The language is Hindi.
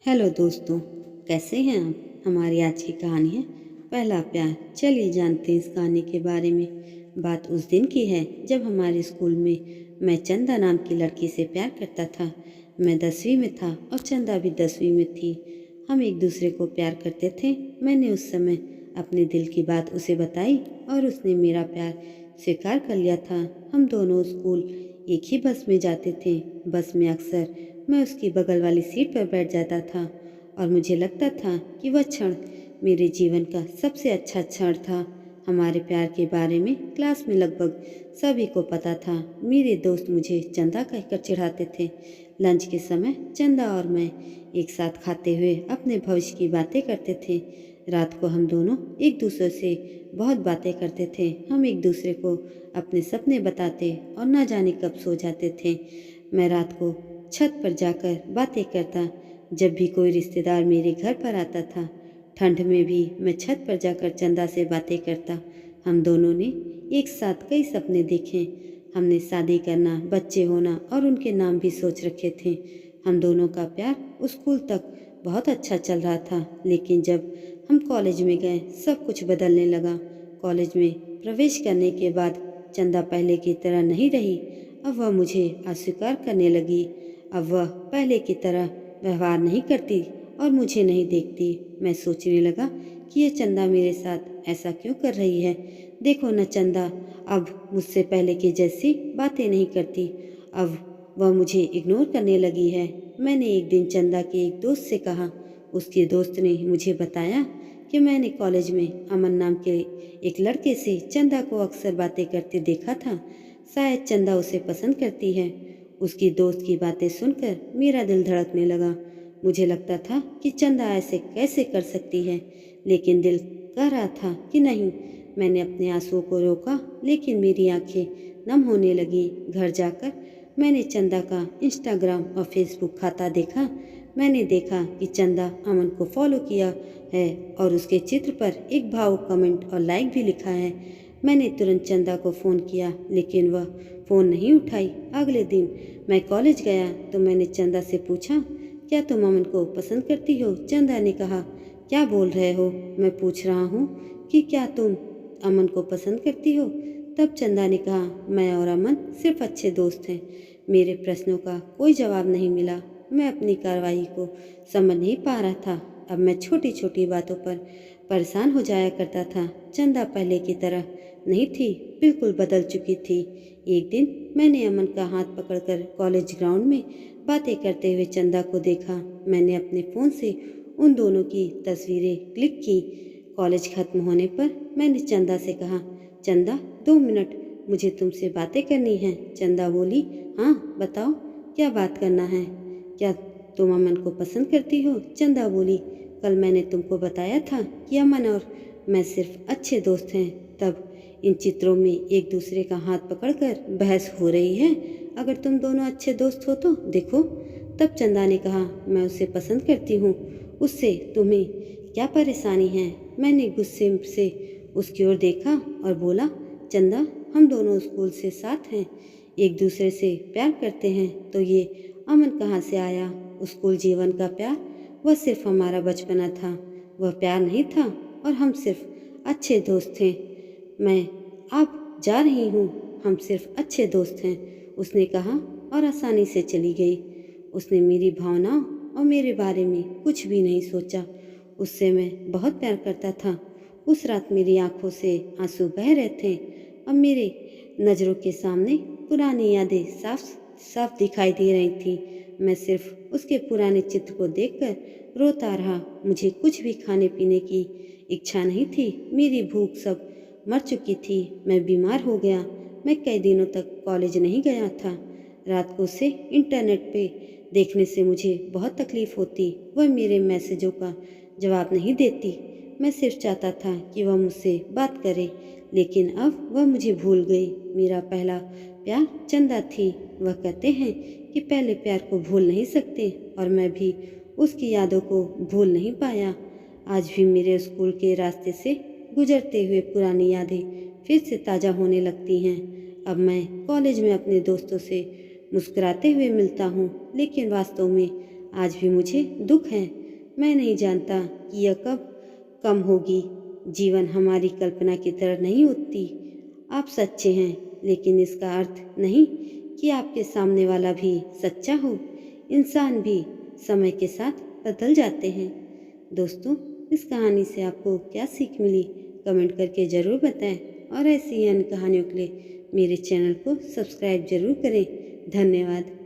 हेलो दोस्तों, कैसे हैं आप। हमारी आज की कहानी है पहला प्यार। चलिए जानते हैं इस कहानी के बारे में। बात उस दिन की है जब हमारे स्कूल में मैं चंदा नाम की लड़की से प्यार करता था। मैं 10वीं में था और चंदा भी 10वीं में थी। हम एक दूसरे को प्यार करते थे। मैंने उस समय अपने दिल की बात उसे बताई और उसने मेरा प्यार स्वीकार कर लिया था। हम दोनों स्कूल एक ही बस में जाते थे। बस में अक्सर मैं उसकी बगल वाली सीट पर बैठ जाता था और मुझे लगता था कि वह क्षण मेरे जीवन का सबसे अच्छा क्षण था। हमारे प्यार के बारे में क्लास में लगभग सभी को पता था। मेरे दोस्त मुझे चंदा कहकर चिढ़ाते थे। लंच के समय चंदा और मैं एक साथ खाते हुए अपने भविष्य की बातें करते थे। रात को हम दोनों एक दूसरे से बहुत बातें करते थे। हम एक दूसरे को अपने सपने बताते और न जाने कब सो जाते थे। मैं रात को छत पर जाकर बातें करता जब भी कोई रिश्तेदार मेरे घर पर आता था। ठंड में भी मैं छत पर जाकर चंदा से बातें करता। हम दोनों ने एक साथ कई सपने देखे। हमने शादी करना, बच्चे होना और उनके नाम भी सोच रखे थे। हम दोनों का प्यार स्कूल तक बहुत अच्छा चल रहा था, लेकिन जब हम कॉलेज में गए सब कुछ बदलने लगा। कॉलेज में प्रवेश करने के बाद चंदा पहले की तरह नहीं रही। अब वह मुझे अस्वीकार करने लगी। अब वह पहले की तरह व्यवहार नहीं करती और मुझे नहीं देखती। मैं सोचने लगा कि ये चंदा मेरे साथ ऐसा क्यों कर रही है। देखो न चंदा अब मुझसे पहले की जैसी बातें नहीं करती। अब वह मुझे इग्नोर करने लगी है। मैंने एक दिन चंदा के एक दोस्त से कहा। उसके दोस्त ने मुझे बताया कि मैंने कॉलेज में अमन नाम के एक लड़के से चंदा को अक्सर बातें करते देखा था। शायद चंदा उसे पसंद करती है। उसकी दोस्त की बातें सुनकर मेरा दिल धड़कने लगा। मुझे लगता था कि चंदा ऐसे कैसे कर सकती है, लेकिन दिल कह रहा था कि नहीं। मैंने अपने आंसुओं को रोका, लेकिन मेरी आंखें नम होने लगी। घर जाकर मैंने चंदा का इंस्टाग्राम और फेसबुक खाता देखा। मैंने देखा कि चंदा अमन को फॉलो किया है और उसके चित्र पर एक भावुक कमेंट और लाइक भी लिखा है। मैंने तुरंत चंदा को फ़ोन किया, लेकिन वह फ़ोन नहीं उठाई। अगले दिन मैं कॉलेज गया तो मैंने चंदा से पूछा, क्या तुम अमन को पसंद करती हो। चंदा ने कहा, क्या बोल रहे हो। मैं पूछ रहा हूँ कि क्या तुम अमन को पसंद करती हो। तब चंदा ने कहा, मैं और अमन सिर्फ अच्छे दोस्त हैं। मेरे प्रश्नों का कोई जवाब नहीं मिला। मैं अपनी कार्रवाई को समझ नहीं पा रहा था। अब मैं छोटी छोटी बातों पर परेशान हो जाया करता था। चंदा पहले की तरह नहीं थी, बिल्कुल बदल चुकी थी। एक दिन मैंने अमन का हाथ पकड़कर कॉलेज ग्राउंड में बातें करते हुए चंदा को देखा। मैंने अपने फ़ोन से उन दोनों की तस्वीरें क्लिक की। कॉलेज खत्म होने पर मैंने चंदा से कहा, चंदा 2 मिनट, मुझे तुमसे बातें करनी है। चंदा बोली, हाँ बताओ, क्या बात करना है। क्या तुम अमन को पसंद करती हो। चंदा बोली, कल मैंने तुमको बताया था कि अमन और मैं सिर्फ अच्छे दोस्त हैं। तब इन चित्रों में एक दूसरे का हाथ पकड़कर बहस हो रही है। अगर तुम दोनों अच्छे दोस्त हो तो देखो। तब चंदा ने कहा, मैं उसे पसंद करती हूँ, उससे तुम्हें क्या परेशानी है। मैंने गुस्से से उसकी ओर देखा और बोला, चंदा हम दोनों स्कूल से साथ हैं, एक दूसरे से प्यार करते हैं, तो ये अमन कहाँ से आया। स्कूल जीवन का प्यार वह सिर्फ हमारा बचपना था। वह प्यार नहीं था और हम सिर्फ अच्छे दोस्त थे। मैं अब जा रही हूँ, हम सिर्फ अच्छे दोस्त हैं, उसने कहा और आसानी से चली गई। उसने मेरी भावनाओं और मेरे बारे में कुछ भी नहीं सोचा। उससे मैं बहुत प्यार करता था। उस रात मेरी आंखों से आंसू बह रहे थे और मेरे नज़रों के सामने पुरानी यादें साफ साफ दिखाई दे रही थी। मैं सिर्फ उसके पुराने चित्र को देखकर रोता रहा। मुझे कुछ भी खाने पीने की इच्छा नहीं थी। मेरी भूख सब मर चुकी थी। मैं बीमार हो गया। मैं कई दिनों तक कॉलेज नहीं गया था। रात को उसे इंटरनेट पे देखने से मुझे बहुत तकलीफ होती। वह मेरे मैसेजों का जवाब नहीं देती। मैं सिर्फ चाहता था कि वह मुझसे बात करे, लेकिन अब वह मुझे भूल गई। मेरा पहला प्यार चंदा थी। वह कहते हैं कि पहले प्यार को भूल नहीं सकते, और मैं भी उसकी यादों को भूल नहीं पाया। आज भी मेरे स्कूल के रास्ते से गुजरते हुए पुरानी यादें फिर से ताज़ा होने लगती हैं। अब मैं कॉलेज में अपने दोस्तों से मुस्कुराते हुए मिलता हूँ, लेकिन वास्तव में आज भी मुझे दुख है। मैं नहीं जानता कि यह कब कम होगी। जीवन हमारी कल्पना की तरह नहीं होती। आप सच्चे हैं, लेकिन इसका अर्थ नहीं कि आपके सामने वाला भी सच्चा हो। इंसान भी समय के साथ बदल जाते हैं। दोस्तों, इस कहानी से आपको क्या सीख मिली, कमेंट करके ज़रूर बताएं और ऐसी ही अन्य कहानियों के लिए मेरे चैनल को सब्सक्राइब ज़रूर करें। धन्यवाद।